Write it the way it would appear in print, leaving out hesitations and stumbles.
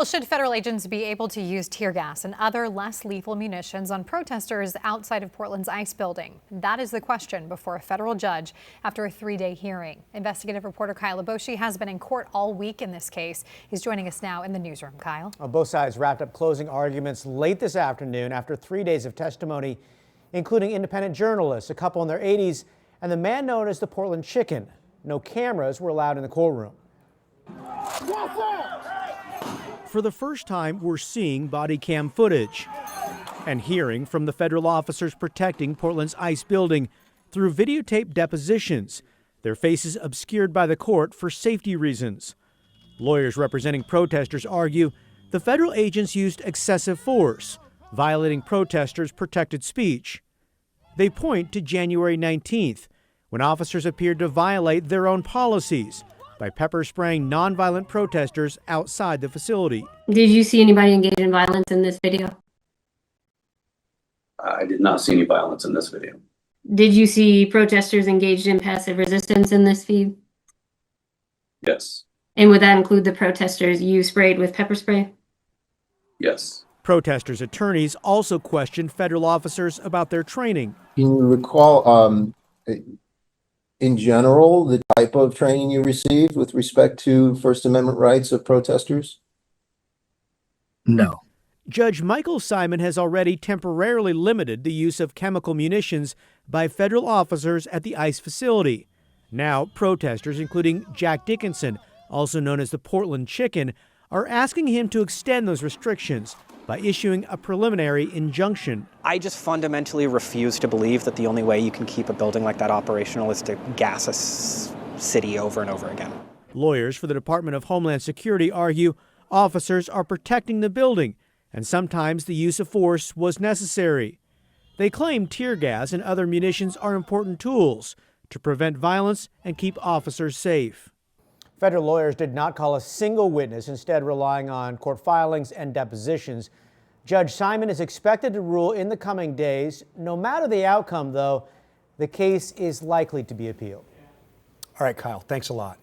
Well, should federal agents be able to use tear gas and other less lethal munitions on protesters outside of Portland's ICE building? That is the question before a federal judge after a 3-day hearing. Investigative reporter Kyle Aboshi has been in court all week in this case. He's joining us now in the newsroom. Kyle. Well, both sides wrapped up closing arguments late this afternoon after 3 days of testimony, including independent journalists, a couple in their 80s, and the man known as the Portland Chicken. No cameras were allowed in the courtroom. Yes, sir. For the first time, we're seeing body cam footage and hearing from the federal officers protecting Portland's ICE building through videotape depositions, their faces obscured by the court for safety reasons. Lawyers representing protesters argue the federal agents used excessive force, violating protesters' protected speech. They point to January 19th, when officers appeared to violate their own policies by pepper spraying nonviolent protesters outside the facility. Did you see anybody engage in violence in this video? I did not see any violence in this video. Did you see protesters engaged in passive resistance in this feed? Yes. And would that include the protesters you sprayed with pepper spray? Yes. Protesters' attorneys also questioned federal officers about their training. Can you recall, in general, the type of training you received with respect to First Amendment rights of protesters? No. Judge Michael Simon has already temporarily limited the use of chemical munitions by federal officers at the ICE facility. Now, protesters, including Jack Dickinson, also known as the Portland Chicken, are asking him to extend those restrictions by issuing a preliminary injunction. I just fundamentally refuse to believe that the only way you can keep a building like that operational is to gas a city over and over again. Lawyers for the Department of Homeland Security argue officers are protecting the building, and sometimes the use of force was necessary. They claim tear gas and other munitions are important tools to prevent violence and keep officers safe. Federal lawyers did not call a single witness, instead relying on court filings and depositions. Judge Simon is expected to rule in the coming days. No matter the outcome, though, the case is likely to be appealed. All right, Kyle, thanks a lot.